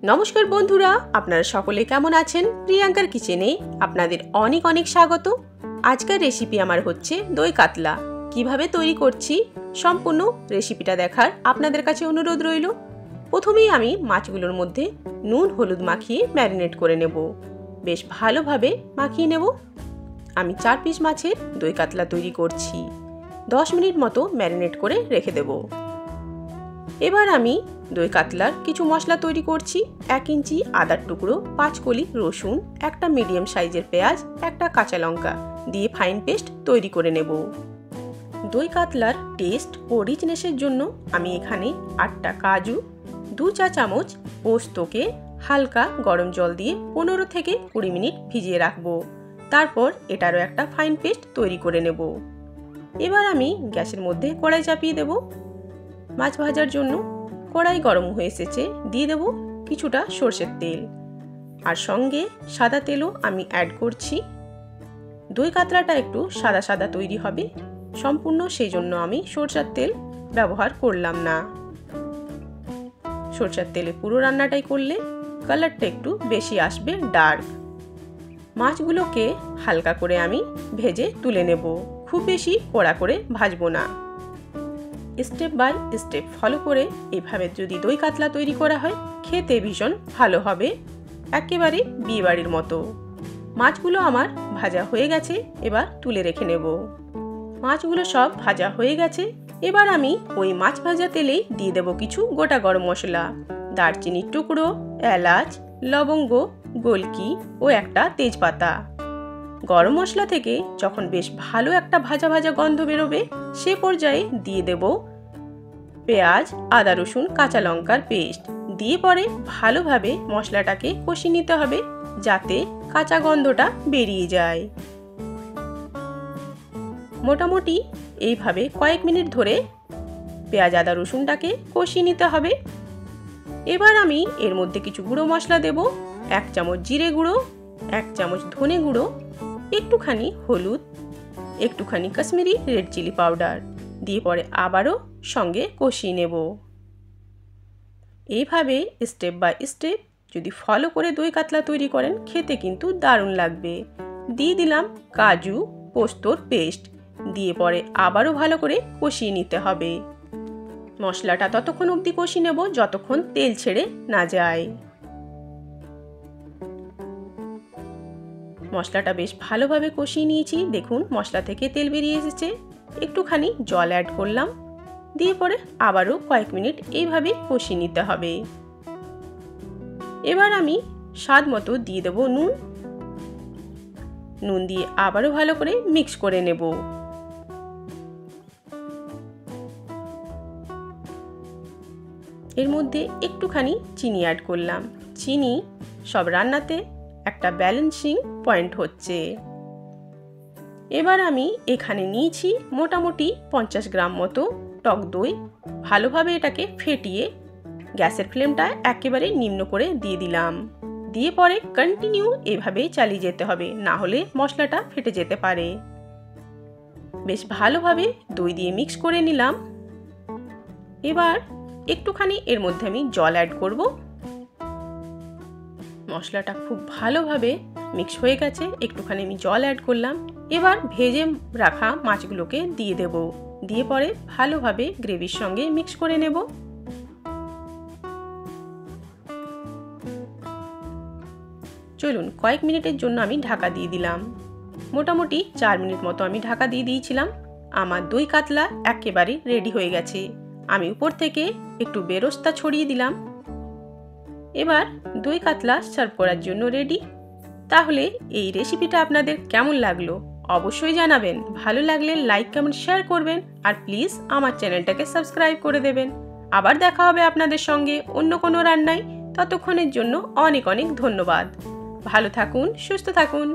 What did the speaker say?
নমস্কার বন্ধুরা, আপনারা সকলে কেমন আছেন? প্রিয়াঙ্কার কিচেনে আপনাদের অনেক অনেক স্বাগত। আজকের রেসিপি আমার হচ্ছে দই কাতলা। কিভাবে তৈরি করছি সম্পূর্ণ রেসিপিটা দেখার আপনাদের কাছে অনুরোধ রইল। প্রথমেই আমি মাছগুলোর মধ্যে নুন হলুদ মাখিয়ে ম্যারিনেট করে নেব। বেশ ভালোভাবে মাখিয়ে নেব। আমি 4 পিস মাছের দই কাতলা তৈরি করছি। 10 মিনিট মতো ম্যারিনেট করে রেখে দেব। এবার আমি দই কাতলার কিছু মশলা তৈরি করছি। 1 ইঞ্চি আদার টুকরো, 5 কলি রসুন, একটা মিডিয়াম সাইজের পেঁয়াজ, একটা কাঁচা লঙ্কা দিয়ে ফাইন পেস্ট তৈরি করে নেব। দই কাতলার টেস্ট ও রিচনেসের জন্য আমি এখানে 8টা কাজু, 2 চা চামচ পোস্তকে হালকা গরম জল দিয়ে 15 থেকে 20 মিনিট ভিজিয়ে রাখবো। তারপর এটারও একটা ফাইন পেস্ট তৈরি করে নেব। এবার আমি গ্যাসের মধ্যে কড়াই চাপিয়ে দেব। মাছ ভাজার জন্য কড়াই গরম হয়ে এসেছে, দিয়ে দেব কিছুটা সরষের তেল, আর সঙ্গে সাদা তেলও আমি অ্যাড করছি। দই কাতলাটা একটু সাদা সাদা তৈরি হবে, সম্পূর্ণ সেই জন্য আমি সরষের তেল ব্যবহার করলাম না। সরষের তেলে পুরো রান্নাটাই করলে কালারটা একটু বেশি আসবে, ডার্ক। মাছগুলোকে হালকা করে আমি ভেজে তুলে নেব, খুব বেশি কড়া করে ভাজবো না। স্টেপ বাই স্টেপ ফলো করে এভাবে যদি দই কাতলা তৈরি করা হয় খেতে ভীষণ ভালো হবে, একেবারে বিয়েবাড়ির মতো। মাছগুলো আমার ভাজা হয়ে গেছে, এবার তুলে রেখে নেব। মাছগুলো সব ভাজা হয়ে গেছে। এবার আমি ওই মাছ ভাজা তেলেই দিয়ে দেব কিছু গোটা গরম মশলা, দারচিনির টুকরো, এলাচ, লবঙ্গ, গোলকি ও একটা তেজপাতা। গরম মশলা থেকে যখন বেশ ভালো একটা ভাজা ভাজা গন্ধ বেরোবে সে পর্যায়ে দিয়ে দেব পেঁয়াজ, আদা রসুন কাঁচা লঙ্কার পেস্ট দিয়ে পরে ভালোভাবে মশলাটাকে কষিয়ে নিতে হবে যাতে কাঁচা গন্ধটা বেরিয়ে যায়। মোটামুটি এইভাবে কয়েক মিনিট ধরে পেঁয়াজ আদা রসুনটাকে কষিয়ে নিতে হবে। এবার আমি এর মধ্যে কিছু গুঁড়ো মশলা দেব। 1 চামচ জিরে গুঁড়ো, 1 চামচ ধনে গুঁড়ো, একটুখানি হলুদ, একটুখানি কাশ্মীরি রেড চিলি পাউডার দিয়ে পরে আবারও সঙ্গে কষিয়ে নেব। এইভাবে স্টেপ বাই স্টেপ যদি ফলো করে দই কাতলা তৈরি করেন খেতে কিন্তু দারুণ লাগবে। দিয়ে দিলাম কাজু পোস্তর পেস্ট, দিয়ে পরে আবারও ভালো করে কষিয়ে নিতে হবে। মশলাটা ততক্ষণ অবধি কষিয়ে নেব যতক্ষণ তেল ছেড়ে না যায়। মশলাটা বেশ ভালোভাবে কষিয়ে নিয়েছি, দেখুন মশলা থেকে তেল বেরিয়ে এসেছে। একটুখানি জল অ্যাড করলাম, দিয়ে পরে আবারও কয়েক মিনিট এইভাবে কষিয়ে নিতে হবে। এবার আমি স্বাদ মতো দিয়ে দেব নুন। নুন দিয়ে আবারও ভালো করে মিক্স করে নেব। এর মধ্যে একটুখানি চিনি অ্যাড করলাম। চিনি সব রান্নাতে একটা ব্যালেন্সিং পয়েন্ট হচ্ছে। এবার আমি এখানে নিয়েছি মোটামুটি 50 গ্রাম মতো টক দই। ভালোভাবে এটাকে ফেটিয়ে গ্যাসের ফ্লেমটা একেবারে নিম্ন করে দিয়ে দিলাম। দিয়ে পরে কন্টিনিউ এভাবেই চালিয়ে যেতে হবে, না হলে মশলাটা ফেটে যেতে পারে। বেশ ভালোভাবে দই দিয়ে মিক্স করে নিলাম। এবার একটুখানি এর মধ্যে আমি জল অ্যাড করব। মশলাটা খুব ভালোভাবে মিক্স হয়ে গেছে, একটুখানি আমি জল অ্যাড করলাম। এবার ভেজে রাখা মাছগুলোকে দিয়ে দেব, দিয়ে পরে ভালোভাবে গ্রেভির সঙ্গে মিক্স করে নেব। চলুন কয়েক মিনিটের জন্য আমি ঢাকা দিয়ে দিলাম। মোটামুটি 4 মিনিট মতো আমি ঢাকা দিয়ে দিয়েছিলাম। আমার দই কাতলা একেবারে রেডি হয়ে গেছে। আমি উপর থেকে একটু বেরেস্তা ছড়িয়ে দিলাম। এবার দই কাতলা সার্ভ করার জন্য রেডি। তাহলে এই রেসিপিটা আপনাদের কেমন লাগলো অবশ্যই জানাবেন। ভালো লাগলে লাইক কমেন্ট শেয়ার করবেন, আর প্লিজ আমার চ্যানেলটাকে সাবস্ক্রাইব করে দেবেন। আবার দেখা হবে আপনাদের সঙ্গে অন্য কোনো রান্নায়। ততক্ষণের জন্য অনেক অনেক ধন্যবাদ। ভালো থাকুন, সুস্থ থাকুন।